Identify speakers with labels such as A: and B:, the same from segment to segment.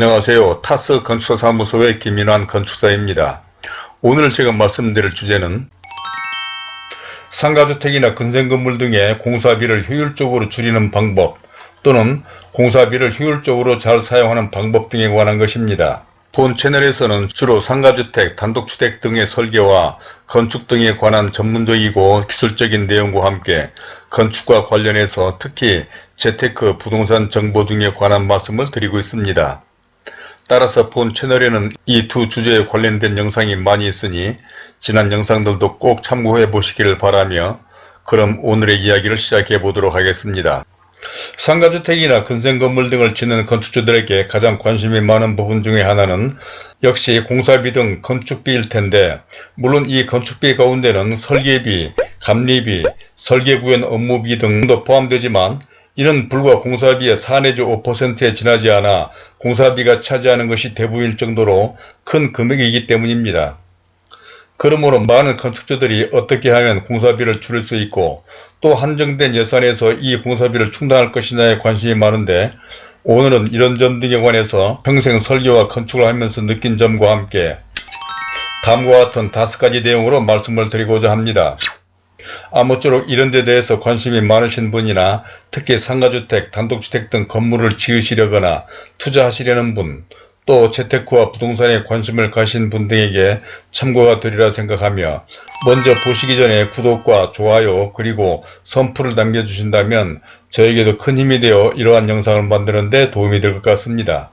A: 안녕하세요. 타스 건축사무소의 김인환 건축사입니다. 오늘 제가 말씀드릴 주제는 상가주택이나 근생건물 등의 공사비를 효율적으로 줄이는 방법 또는 공사비를 효율적으로 잘 사용하는 방법 등에 관한 것입니다. 본 채널에서는 주로 상가주택, 단독주택 등의 설계와 건축 등에 관한 전문적이고 기술적인 내용과 함께 건축과 관련해서 특히 재테크, 부동산 정보 등에 관한 말씀을 드리고 있습니다. 따라서 본 채널에는 이 두 주제에 관련된 영상이 많이 있으니 지난 영상들도 꼭 참고해 보시기를 바라며 그럼 오늘의 이야기를 시작해 보도록 하겠습니다. 상가주택이나 근생건물 등을 짓는 건축주들에게 가장 관심이 많은 부분 중에 하나는 역시 공사비 등 건축비일 텐데, 물론 이 건축비 가운데는 설계비, 감리비, 설계구현 업무비 등도 포함되지만 이는 불과 공사비의 4 내지 5%에 지나지 않아 공사비가 차지하는 것이 대부분일 정도로 큰 금액이기 때문입니다. 그러므로 많은 건축주들이 어떻게 하면 공사비를 줄일 수 있고 또 한정된 예산에서 이 공사비를 충당할 것이냐에 관심이 많은데, 오늘은 이런 점 등에 관해서 평생 설계와 건축을 하면서 느낀 점과 함께 다음과 같은 5가지 내용으로 말씀을 드리고자 합니다. 아무쪼록 이런 데 대해서 관심이 많으신 분이나 특히 상가주택, 단독주택 등 건물을 지으시려거나 투자하시려는 분, 또 재테크와 부동산에 관심을 가신 분 등에게 참고가 되리라 생각하며 먼저 보시기 전에 구독과 좋아요 그리고 선풀을 남겨주신다면 저에게도 큰 힘이 되어 이러한 영상을 만드는 데 도움이 될 것 같습니다.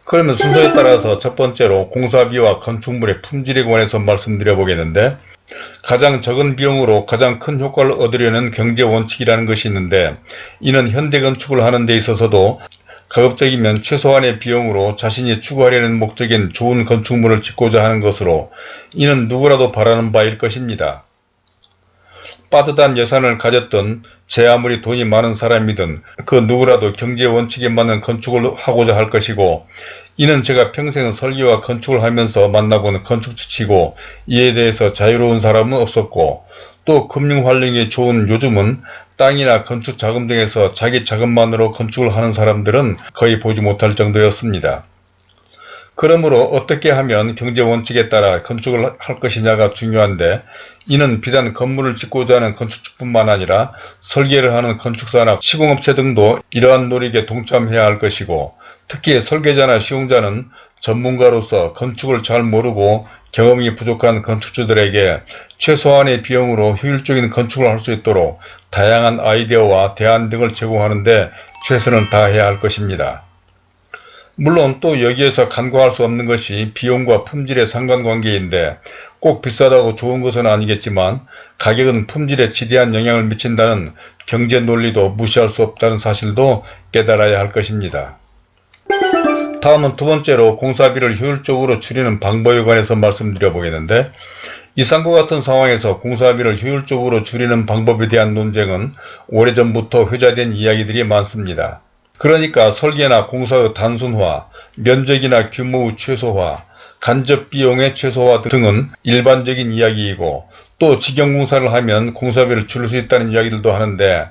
A: 그러면 순서에 따라서 첫 번째로 공사비와 건축물의 품질에 관해서 말씀드려 보겠는데, 가장 적은 비용으로 가장 큰 효과를 얻으려는 경제 원칙이라는 것이 있는데, 이는 현대 건축을 하는 데 있어서도 가급적이면 최소한의 비용으로 자신이 추구하려는 목적인 좋은 건축물을 짓고자 하는 것으로 이는 누구라도 바라는 바일 것입니다. 빠듯한 예산을 가졌던 제 아무리 돈이 많은 사람이든 그 누구라도 경제 원칙에 맞는 건축을 하고자 할 것이고, 이는 제가 평생 설계와 건축을 하면서 만나본 건축주치고 이에 대해서 자유로운 사람은 없었고, 또 금융 활용이 좋은 요즘은 땅이나 건축 자금 등에서 자기 자금만으로 건축을 하는 사람들은 거의 보지 못할 정도였습니다. 그러므로 어떻게 하면 경제 원칙에 따라 건축을 할 것이냐가 중요한데, 이는 비단 건물을 짓고자 하는 건축주뿐만 아니라 설계를 하는 건축사나 시공업체 등도 이러한 노력에 동참해야 할 것이고, 특히 설계자나 시공자는 전문가로서 건축을 잘 모르고 경험이 부족한 건축주들에게 최소한의 비용으로 효율적인 건축을 할 수 있도록 다양한 아이디어와 대안 등을 제공하는데 최선을 다해야 할 것입니다. 물론 또 여기에서 간과할 수 없는 것이 비용과 품질의 상관관계인데, 꼭 비싸다고 좋은 것은 아니겠지만 가격은 품질에 지대한 영향을 미친다는 경제 논리도 무시할 수 없다는 사실도 깨달아야 할 것입니다. 다음은 두 번째로 공사비를 효율적으로 줄이는 방법에 관해서 말씀드려 보겠는데, 이상과 같은 상황에서 공사비를 효율적으로 줄이는 방법에 대한 논쟁은 오래전부터 회자된 이야기들이 많습니다. 그러니까 설계나 공사의 단순화, 면적이나 규모의 최소화, 간접 비용의 최소화 등은 일반적인 이야기이고, 또 직영공사를 하면 공사비를 줄일 수 있다는 이야기들도 하는데,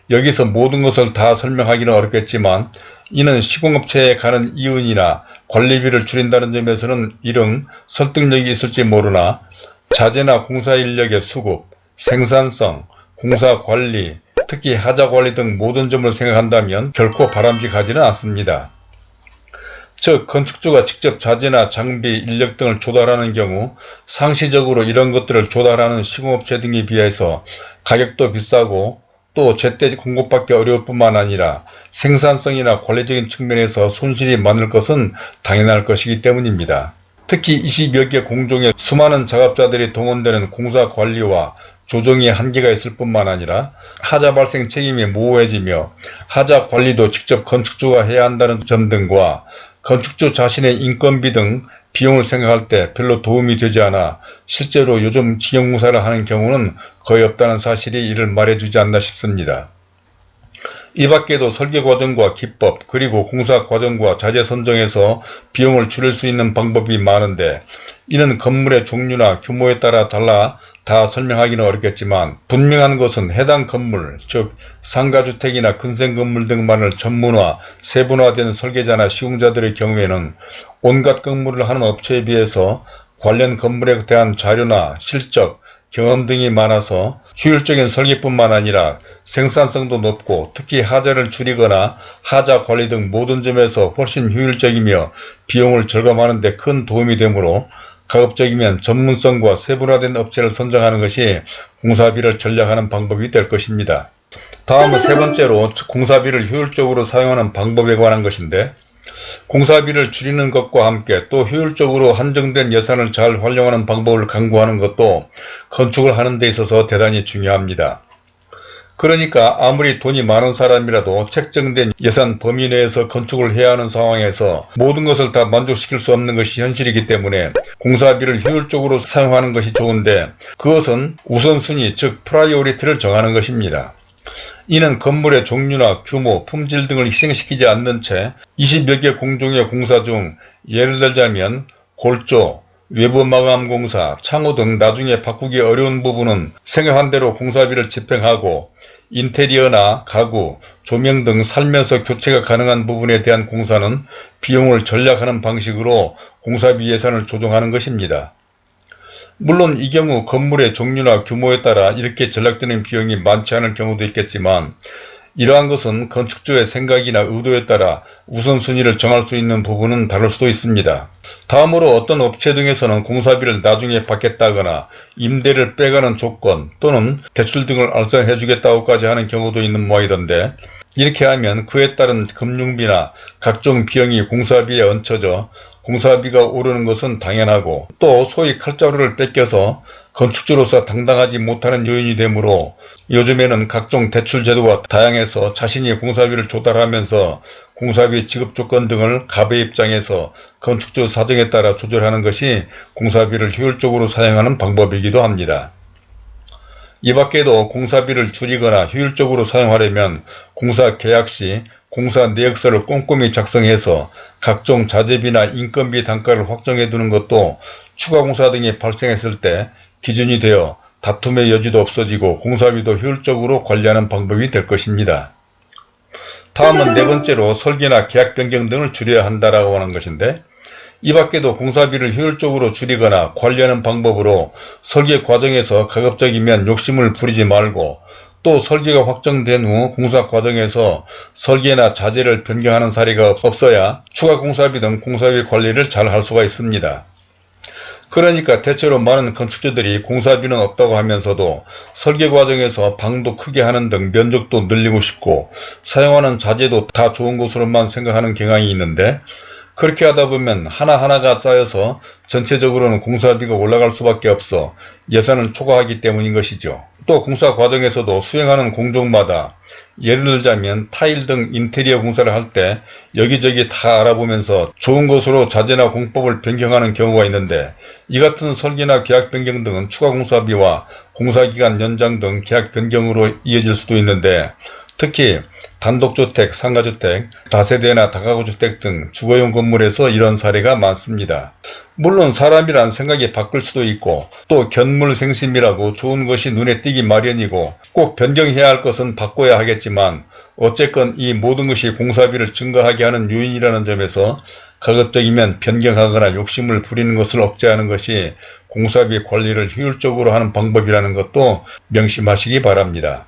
A: 여기서 모든 것을 다 설명하기는 어렵겠지만 이는 시공업체에 가는 이윤이나 관리비를 줄인다는 점에서는 이런 설득력이 있을지 모르나, 자재나 공사인력의 수급, 생산성, 공사관리, 특히 하자관리 등 모든 점을 생각한다면 결코 바람직하지는 않습니다. 즉, 건축주가 직접 자재나 장비, 인력 등을 조달하는 경우 상시적으로 이런 것들을 조달하는 시공업체 등에 비해서 가격도 비싸고 또 제때 공급받기 어려울 뿐만 아니라 생산성이나 관리적인 측면에서 손실이 많을 것은 당연할 것이기 때문입니다. 특히 20여 개 공종의 수많은 작업자들이 동원되는 공사 관리와 조정에 한계가 있을 뿐만 아니라 하자 발생 책임이 모호해지며 하자 관리도 직접 건축주가 해야 한다는 점 등과 건축주 자신의 인건비 등 비용을 생각할 때 별로 도움이 되지 않아 실제로 요즘 직영공사를 하는 경우는 거의 없다는 사실이 이를 말해주지 않나 싶습니다. 이 밖에도 설계 과정과 기법 그리고 공사 과정과 자재 선정에서 비용을 줄일 수 있는 방법이 많은데, 이는 건물의 종류나 규모에 따라 달라 다 설명하기는 어렵겠지만 분명한 것은 해당 건물, 즉 상가주택이나 근생건물 등만을 전문화, 세분화된 설계자나 시공자들의 경우에는 온갖 건물을 하는 업체에 비해서 관련 건물에 대한 자료나 실적, 경험 등이 많아서 효율적인 설계뿐만 아니라 생산성도 높고 특히 하자를 줄이거나 하자 관리 등 모든 점에서 훨씬 효율적이며 비용을 절감하는 데 큰 도움이 되므로 가급적이면 전문성과 세분화된 업체를 선정하는 것이 공사비를 절약하는 방법이 될 것입니다. 다음은 세 번째로 공사비를 효율적으로 사용하는 방법에 관한 것인데, 공사비를 줄이는 것과 함께 또 효율적으로 한정된 예산을 잘 활용하는 방법을 강구하는 것도 건축을 하는 데 있어서 대단히 중요합니다. 그러니까 아무리 돈이 많은 사람이라도 책정된 예산 범위 내에서 건축을 해야 하는 상황에서 모든 것을 다 만족시킬 수 없는 것이 현실이기 때문에 공사비를 효율적으로 사용하는 것이 좋은데, 그것은 우선순위 즉 프라이오리티를 정하는 것입니다. 이는 건물의 종류나 규모, 품질 등을 희생시키지 않는 채 20여 개 공종의 공사 중 예를 들자면 골조, 외부 마감 공사, 창호 등 나중에 바꾸기 어려운 부분은 생각한 대로 공사비를 집행하고, 인테리어나 가구, 조명 등 살면서 교체가 가능한 부분에 대한 공사는 비용을 절약하는 방식으로 공사비 예산을 조정하는 것입니다. 물론 이 경우 건물의 종류나 규모에 따라 이렇게 절약되는 비용이 많지 않을 경우도 있겠지만, 이러한 것은 건축주의 생각이나 의도에 따라 우선순위를 정할 수 있는 부분은 다를 수도 있습니다. 다음으로 어떤 업체 등에서는 공사비를 나중에 받겠다거나 임대를 빼가는 조건 또는 대출 등을 알선해 주겠다고까지 하는 경우도 있는 모양이던데, 이렇게 하면 그에 따른 금융비나 각종 비용이 공사비에 얹혀져 공사비가 오르는 것은 당연하고, 또 소위 칼자루를 뺏겨서 건축주로서 당당하지 못하는 요인이 되므로 요즘에는 각종 대출 제도가 다양해서 자신이 공사비를 조달하면서 공사비 지급 조건 등을 갑의 입장에서 건축주 사정에 따라 조절하는 것이 공사비를 효율적으로 사용하는 방법이기도 합니다. 이 밖에도 공사비를 줄이거나 효율적으로 사용하려면 공사 계약 시 공사 내역서를 꼼꼼히 작성해서 각종 자재비나 인건비 단가를 확정해 두는 것도 추가 공사 등이 발생했을 때 기준이 되어 다툼의 여지도 없어지고 공사비도 효율적으로 관리하는 방법이 될 것입니다. 다음은 네 번째로 설계나 계약 변경 등을 줄여야 한다라고 하는 것인데, 이 밖에도 공사비를 효율적으로 줄이거나 관리하는 방법으로 설계 과정에서 가급적이면 욕심을 부리지 말고, 또 설계가 확정된 후 공사 과정에서 설계나 자재를 변경하는 사례가 없어야 추가 공사비 등 공사비 관리를 잘 할 수가 있습니다. 그러니까 대체로 많은 건축주들이 공사비는 없다고 하면서도 설계 과정에서 방도 크게 하는 등 면적도 늘리고 싶고 사용하는 자재도 다 좋은 것으로만 생각하는 경향이 있는데, 그렇게 하다 보면 하나하나가 쌓여서 전체적으로는 공사비가 올라갈 수밖에 없어 예산을 초과하기 때문인 것이죠. 또 공사 과정에서도 수행하는 공종마다 예를 들자면 타일 등 인테리어 공사를 할 때 여기저기 다 알아보면서 좋은 것으로 자재나 공법을 변경하는 경우가 있는데, 이 같은 설계나 계약 변경 등은 추가 공사비와 공사기간 연장 등 계약 변경으로 이어질 수도 있는데, 특히 단독주택, 상가주택, 다세대나 다가구주택 등 주거용 건물에서 이런 사례가 많습니다. 물론 사람이란 생각이 바뀔 수도 있고 또 견물생심이라고 좋은 것이 눈에 띄기 마련이고 꼭 변경해야 할 것은 바꿔야 하겠지만, 어쨌건 이 모든 것이 공사비를 증가하게 하는 요인이라는 점에서 가급적이면 변경하거나 욕심을 부리는 것을 억제하는 것이 공사비 관리를 효율적으로 하는 방법이라는 것도 명심하시기 바랍니다.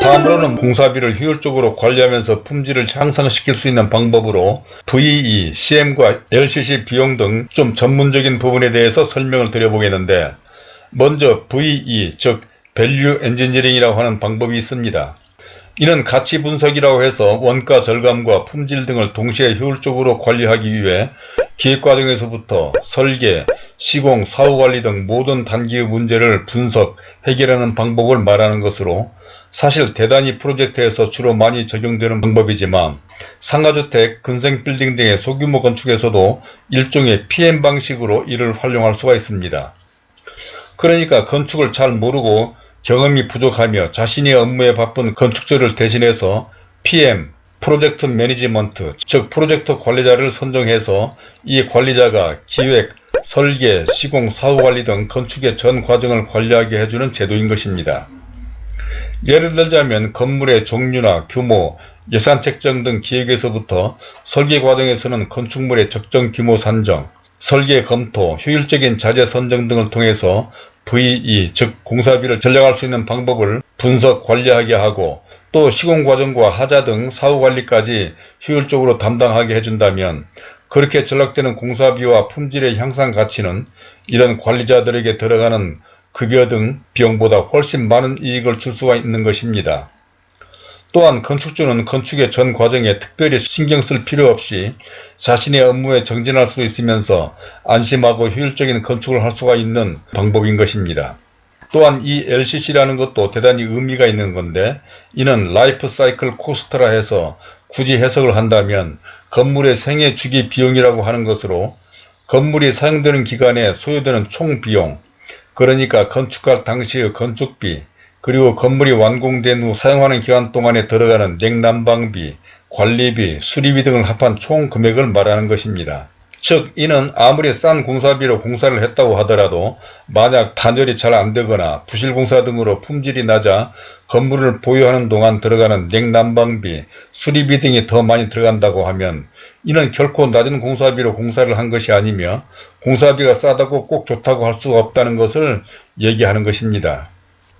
A: 다음으로는 공사비를 효율적으로 관리하면서 품질을 향상시킬 수 있는 방법으로 VE, CM과 LCC 비용 등 좀 전문적인 부분에 대해서 설명을 드려보겠는데, 먼저 VE 즉 밸류 엔지니어링이라고 하는 방법이 있습니다. 이는 가치 분석이라고 해서 원가 절감과 품질 등을 동시에 효율적으로 관리하기 위해 기획 과정에서부터 설계, 시공, 사후관리 등 모든 단계의 문제를 분석, 해결하는 방법을 말하는 것으로, 사실 대단위 프로젝트에서 주로 많이 적용되는 방법이지만 상가주택, 근생빌딩 등의 소규모 건축에서도 일종의 PM 방식으로 이를 활용할 수가 있습니다. 그러니까 건축을 잘 모르고 경험이 부족하며 자신의 업무에 바쁜 건축주를 대신해서 PM, 프로젝트 매니지먼트, 즉 프로젝트 관리자를 선정해서 이 관리자가 기획, 설계, 시공, 사후관리 등 건축의 전 과정을 관리하게 해주는 제도인 것입니다. 예를 들자면 건물의 종류나 규모, 예산 책정 등 기획에서부터 설계 과정에서는 건축물의 적정 규모 산정, 설계 검토, 효율적인 자재 선정 등을 통해서 VE, 즉 공사비를 절약할 수 있는 방법을 분석 관리하게 하고, 또 시공 과정과 하자 등 사후관리까지 효율적으로 담당하게 해준다면 그렇게 절약되는 공사비와 품질의 향상 가치는 이런 관리자들에게 들어가는 급여 등 비용보다 훨씬 많은 이익을 줄 수가 있는 것입니다. 또한 건축주는 건축의 전 과정에 특별히 신경 쓸 필요 없이 자신의 업무에 정진할 수 있으면서 안심하고 효율적인 건축을 할 수가 있는 방법인 것입니다. 또한 이 LCC라는 것도 대단히 의미가 있는 건데, 이는 라이프 사이클 코스트라 해서 굳이 해석을 한다면 건물의 생애 주기 비용이라고 하는 것으로, 건물이 사용되는 기간에 소요되는 총 비용, 그러니까 건축할 당시의 건축비, 그리고 건물이 완공된 후 사용하는 기간 동안에 들어가는 냉난방비, 관리비, 수리비 등을 합한 총 금액을 말하는 것입니다. 즉 이는 아무리 싼 공사비로 공사를 했다고 하더라도 만약 단열이 잘 안되거나 부실공사 등으로 품질이 낮아 건물을 보유하는 동안 들어가는 냉난방비, 수리비 등이 더 많이 들어간다고 하면 이는 결코 낮은 공사비로 공사를 한 것이 아니며 공사비가 싸다고 꼭 좋다고 할 수가 없다는 것을 얘기하는 것입니다.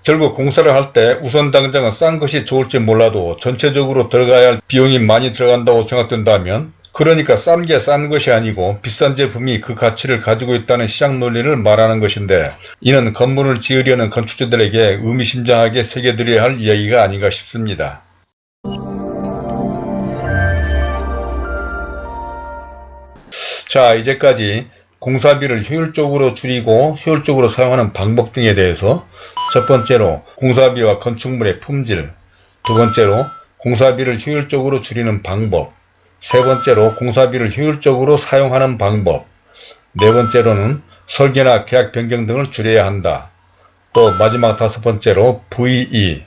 A: 결국 공사를 할 때 우선 당장은 싼 것이 좋을지 몰라도 전체적으로 들어가야 할 비용이 많이 들어간다고 생각된다면, 그러니까 싼 게 싼 것이 아니고 비싼 제품이 그 가치를 가지고 있다는 시장 논리를 말하는 것인데, 이는 건물을 지으려는 건축주들에게 의미심장하게 새겨드려야 할 이야기가 아닌가 싶습니다. 자, 이제까지 공사비를 효율적으로 줄이고 효율적으로 사용하는 방법 등에 대해서, 첫 번째로 공사비와 건축물의 품질, 두 번째로 공사비를 효율적으로 줄이는 방법, 세 번째로 공사비를 효율적으로 사용하는 방법, 네 번째로는 설계나 계약 변경 등을 줄여야 한다. 또 마지막 다섯 번째로 VE,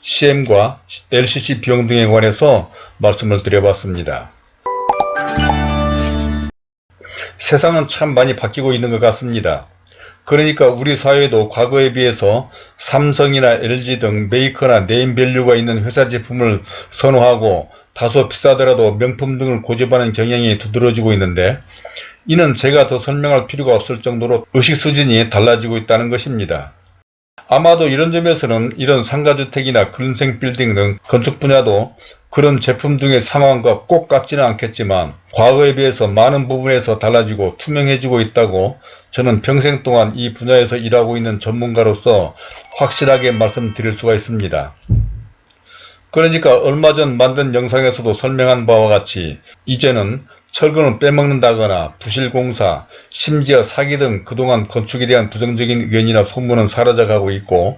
A: CM과 LCC 비용 등에 관해서 말씀을 드려봤습니다. 세상은 참 많이 바뀌고 있는 것 같습니다. 그러니까 우리 사회도 과거에 비해서 삼성이나 LG 등 메이커나 네임밸류가 있는 회사 제품을 선호하고 다소 비싸더라도 명품 등을 고집하는 경향이 두드러지고 있는데, 이는 제가 더 설명할 필요가 없을 정도로 의식 수준이 달라지고 있다는 것입니다. 아마도 이런 점에서는 이런 상가주택이나 근생 빌딩 등 건축 분야도 그런 제품 등의 상황과 꼭 같지는 않겠지만 과거에 비해서 많은 부분에서 달라지고 투명해지고 있다고 저는 평생 동안 이 분야에서 일하고 있는 전문가로서 확실하게 말씀드릴 수가 있습니다. 그러니까 얼마 전 만든 영상에서도 설명한 바와 같이 이제는 철근을 빼먹는다거나 부실공사, 심지어 사기 등 그동안 건축에 대한 부정적인 의견이나 소문은 사라져가고 있고,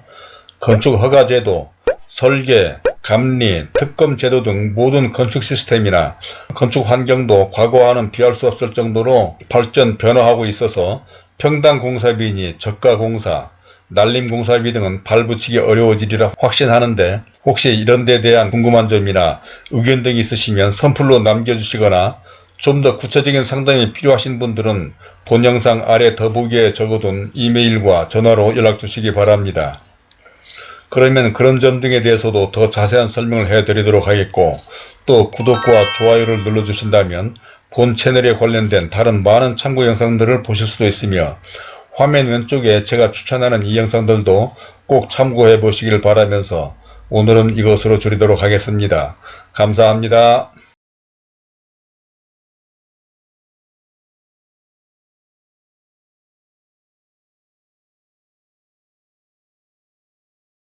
A: 건축허가제도, 설계, 감리, 특검제도 등 모든 건축 시스템이나 건축 환경도 과거와는 비할 수 없을 정도로 발전, 변화하고 있어서 평당 공사비니 저가 공사, 날림 공사비 등은 발붙이기 어려워지리라 확신하는데, 혹시 이런 데 대한 궁금한 점이나 의견 등이 있으시면 선플로 남겨주시거나 좀 더 구체적인 상담이 필요하신 분들은 본 영상 아래 더보기에 적어둔 이메일과 전화로 연락 주시기 바랍니다. 그러면 그런 점 등에 대해서도 더 자세한 설명을 해드리도록 하겠고, 또 구독과 좋아요를 눌러주신다면 본 채널에 관련된 다른 많은 참고 영상들을 보실 수도 있으며, 화면 왼쪽에 제가 추천하는 이 영상들도 꼭 참고해 보시길 바라면서 오늘은 이것으로 줄이도록 하겠습니다. 감사합니다.